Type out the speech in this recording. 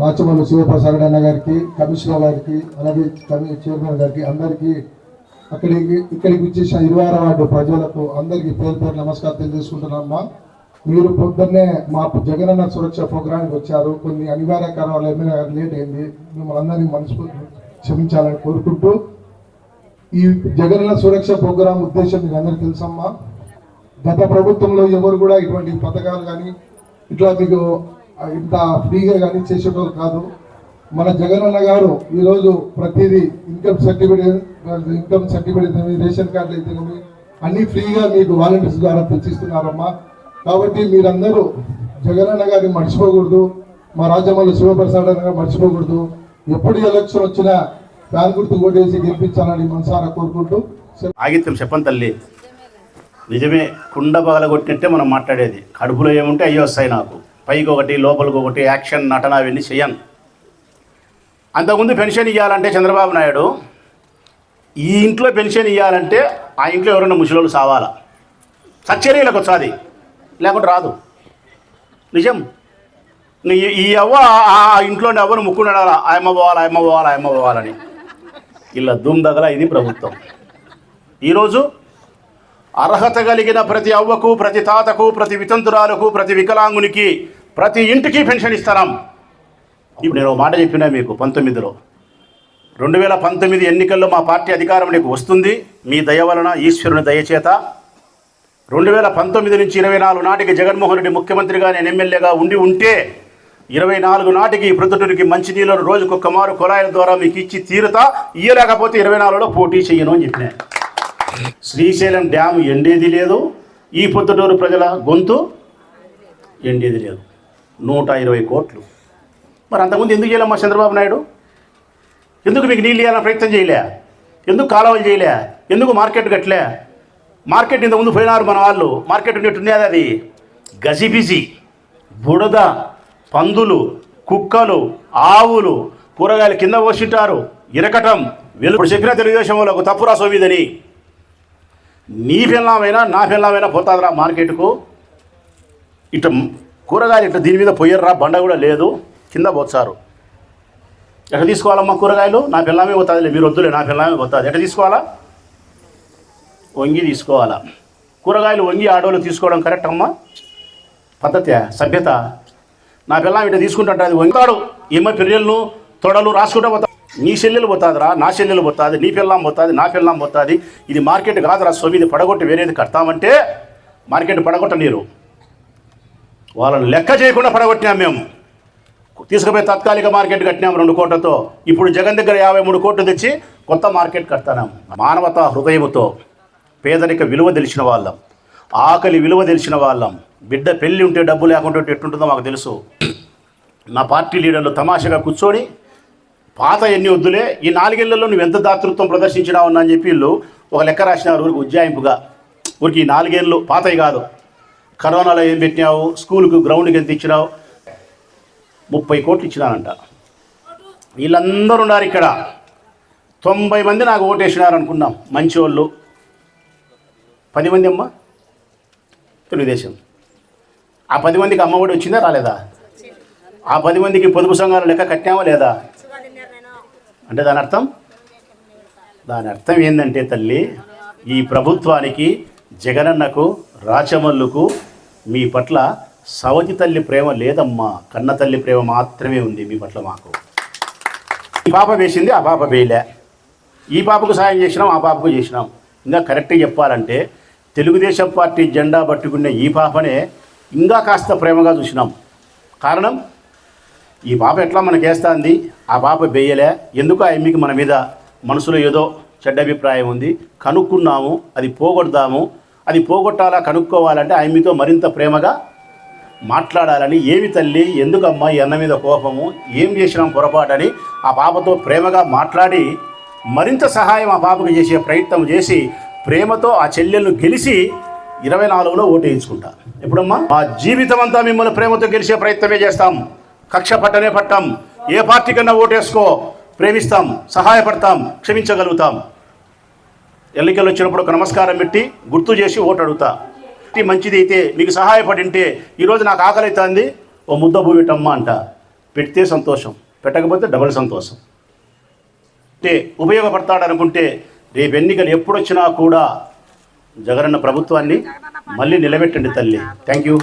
రాచమల్లి శివప్రసాద్ అన్న గారికి, కమిషనర్ గారికి, అలాగే చైర్మన్ గారికి, అందరికీ ఇక్కడికి వచ్చేసిన 26వ వార్డు ప్రజలకు అందరికీ పేరు పేరు నమస్కారం తెలియజేసుకుంటున్నామ్మా. మీరు పొద్దున్నే మా జగనన్న సురక్ష ప్రోగ్రాంకి వచ్చారు. కొన్ని అనివార్య కారణాలు ఏమైనా లేట్ అయింది. మిమ్మల్ని అందరినీ మనస్ఫూర్తి క్షమించాలని కోరుకుంటూ, ఈ జగనన్న సురక్ష ప్రోగ్రాం ఉద్దేశం మీకు అందరికీ తెలుసమ్మా. గత ప్రభుత్వంలో ఎవరు కూడా ఇటువంటి పథకాలు కానీ ఇట్లా మీకు ఇంత ఫ్రీగా కానీ చేసేటోళ్ళు కాదు. మన జగనన్న గారు ఈరోజు ప్రతిదీ ఇన్కమ్ సర్టిఫికేట్ రేషన్ కార్డులు అయితే అన్ని ఫ్రీగా మీకు వాలంటీర్స్ ద్వారా తెచ్చిస్తున్నారమ్మా. కాబట్టి మీరందరూ జగనన్న గారిని మర్చిపోకూడదు, మా రాజమల్లి శివప్రసాద్ అన్న గారు మర్చిపోకూడదు. ఎప్పుడు ఎలక్షన్ వచ్చినా ఫ్యాన్ గుర్తు ఓటేసి గెలిపించాలని మనసారా కోరుకుంటూ ఆగిత్యం చెప్పని తల్లి. నిజమే, కుండ పగలగొట్టినట్టే మనం మాట్లాడేది. కడుపులో ఏముంటే అయ్యి వస్తాయి నాకు, పైకి ఒకటి లోపలికి ఒకటి, యాక్షన్ నటన అవన్నీ చెయ్యను. అంతకుముందు పెన్షన్ ఇవ్వాలంటే చంద్రబాబు నాయుడు ఈ ఇంట్లో పెన్షన్ ఇవ్వాలంటే ఆ ఇంట్లో ఎవరైనా ముసలోళ్ళు సావాలా, సచ్చరీలకు వచ్చాది, లేకుంటే రాదు. నిజం. ఈ అవ్వ ఆ ఇంట్లోని అవ్వను ముక్కున్నాడాలా, ఆయమ్మ పోవాలా ఆయమ్మ పోవాలా ఆయమ్మ పోవాలని. ఇలా దుమ్దగల ఇది ప్రభుత్వం. ఈరోజు అర్హత కలిగిన ప్రతి అవ్వకు, ప్రతి తాతకు, ప్రతి వితంతురాలకు, ప్రతి వికలాంగునికి, ప్రతి ఇంటికి పెన్షన్ ఇస్తున్నాం. ఇప్పుడు నేను ఒక మాట చెప్పినా మీకు 19లో 2019 ఎన్నికల్లో మా పార్టీ అధికారంలోకి వస్తుంది మీ దయ వలన, ఈశ్వరుని దయచేత. 2019 నుంచి 24 నాటికి జగన్మోహన్ రెడ్డి ముఖ్యమంత్రిగా నేను ఎమ్మెల్యేగా ఉంటే 24 నాటికి ప్రొద్దుటూరికి మంచినీళ్ళను రోజుకొక్క మారు కుళాయిల ద్వారా మీకు ఇచ్చి తీరుతా, ఇయ్యలేకపోతే 24లో పోటీ చెయ్యను అని చెప్పినా. శ్రీశైలం డ్యాము ఎండేది లేదు, ఈ పొద్దుటూరు ప్రజల గొంతు ఎండేది లేదు. 120 కోట్లు. మరి అంతకుముందు ఎందుకు చేయలేమ్మా చంద్రబాబు నాయుడు? ఎందుకు మీకు నీళ్ళు ఇవ్వాలని ప్రయత్నం చేయలే? ఎందుకు కాలువలు చేయలే? ఎందుకు మార్కెట్ కట్టలే? మార్కెట్ ఇంతకుముందు పోయినారు మన వాళ్ళు, మార్కెట్ ఉన్నట్టుండేది. అది గజిబిజి, బుడద, పందులు, కుక్కలు, ఆవులు, కూరగాయలు కింద పోసింటారు, ఇరకటం. ఇప్పుడు చెప్పిన తెలుగుదేశం వాళ్ళకు తప్పు రాసోమిదని. నీ పిల్లమైనా నా పిల్లమైనా పోతాదిరా మార్కెట్కు. ఇట్లా కూరగాయలు ఇట్లా దీని మీద పోయర్రా, బండ కూడా లేదు, కింద పోతారు. ఎట్లా తీసుకోవాలమ్మా కూరగాయలు? నా పిల్లమే పోతుంది, మీరు వద్దులే, నా పిల్లమే పోతుంది. ఎట్లా తీసుకోవాలా? వంగి తీసుకోవాలా. కూరగాయలు వంగి ఆడవాళ్ళు తీసుకోవడం కరెక్ట్ అమ్మా? పద్ధతి, సభ్యత. నా పిల్లం ఇట్లా తీసుకుంటుంటే అది వంగుతాడు, ఏమో పిల్లలను తొడలు రాసుకుంటూ పోతా. నీ చెల్లెలు పోతుందిరా, నా చెల్లెలు పోతుంది, నీ పిల్లం పోతుంది, నా పిల్లం పోతుంది. ఇది మార్కెట్ కాదురా స్వామి, ఇది పడగొట్టి వేరేది కడతామంటే మార్కెట్ పడగొట్ట నీరు. వాళ్ళని లెక్క చేయకుండా పడగొట్టినాం మేము. తీసుకుపోయి తాత్కాలిక మార్కెట్ కట్టినాం 2 కోట్లతో. ఇప్పుడు జగన్ దగ్గర 53 కోట్లు తెచ్చి కొత్త మార్కెట్ కడతాం. మానవతా హృదయముతో పేదరిక విలువ తెలిసిన వాళ్ళం, ఆకలి విలువ తెలిసిన వాళ్ళం. బిడ్డ పెళ్ళి ఉంటే డబ్బు లేకుంటే ఎట్టుంటుందో మాకు తెలుసు. నా పార్టీ లీడర్లు తమాషగా కూర్చొని పాత ఎన్ని వద్దులే, ఈ 4 ఏళ్లలో నువ్వు ఎంత దాతృత్వం ప్రదర్శించినావు అని చెప్పి వీళ్ళు ఒక లెక్క రాసినారు ఊరికి ఉజ్జాయింపుగా. ఊరికి ఈ 4 ఏళ్ళు పాతవి కాదు. కరోనాలో ఏం పెట్టినావు, స్కూల్కి గ్రౌండ్కి ఎంత ఇచ్చినావు? 30 కోట్లు ఇచ్చినానంట. వీళ్ళందరూ ఉన్నారు ఇక్కడ. 90 మంది నాకు ఓటేసినారు అనుకున్నాం, మంచి వాళ్ళు. 10 మంది అమ్మ తెలుగుదేశం. ఆ 10 మందికి అమ్మ ఒడి వచ్చిందా రాలేదా? ఆ 10 మందికి పొదుపు సంఘాలు లెక్క కట్టినామా లేదా? అంటే దాని అర్థం ఏంటంటే తల్లి, ఈ ప్రభుత్వానికి, జగనన్నకు, రాచమల్లుకు మీ పట్ల సవతి తల్లి ప్రేమ లేదమ్మా, కన్న తల్లి ప్రేమ మాత్రమే ఉంది మీ పట్ల. మాకు ఈ పాప వేసింది, ఆ పాప వేయలే. ఈ పాపకు సాయం చేసినాం, ఆ పాపకు చేసినాం. ఇంకా కరెక్ట్గా చెప్పాలంటే తెలుగుదేశం పార్టీ జెండా పట్టుకునే ఈ పాపనే ఇంకా కాస్త ప్రేమగా చూసినాం. కారణం, ఈ పాప ఎట్లా మనకేస్తుంది, ఆ పాప వేయలే. ఎందుకు ఆ ఎమ్మికి మన మీద మనసులో ఏదో చెడ్డ అభిప్రాయం ఉంది, కనుక్కున్నాము, అది పోగొడదాము. అది పోగొట్టాలా, కనుక్కోవాలంటే ఆ ఎమ్మితో మరింత ప్రేమగా మాట్లాడాలని. ఏమి తల్లి, ఎందుకమ్మా ఈ అన్న మీద కోపము, ఏం చేసినాం పొరపాటని ఆ పాపతో ప్రేమగా మాట్లాడి మరింత సహాయం ఆ పాపకు చేసే ప్రయత్నం చేసి ప్రేమతో ఆ చెల్లెలను గెలిచి 24లో ఓటు వేయించుకుంటా. ఎప్పుడమ్మా? మా జీవితం అంతా మిమ్మల్ని ప్రేమతో గెలిచే ప్రయత్నమే చేస్తాం. కక్ష పట్టనే పట్టాం. ఏ పార్టీ కన్నా ఓటేసుకో, ప్రేమిస్తాం, సహాయపడతాం, క్షమించగలుగుతాం. ఎన్నికలు వచ్చినప్పుడు ఒక నమస్కారం పెట్టి గుర్తు చేసి ఓటు అడుగుతా. మంచిది అయితే మీకు సహాయపడింటే, ఈరోజు నాకు ఆకలి అవుతుంది, ఓ ముద్ద భూమిటమ్మా అంట. పెడితే సంతోషం, పెట్టకపోతే డబుల్ సంతోషం. అంటే ఉపయోగపడతాడనుకుంటే రేపు ఎన్నికలు ఎప్పుడొచ్చినా కూడా జగనన్న ప్రభుత్వాన్ని మళ్ళీ నిలబెట్టండి తల్లి. Thank you.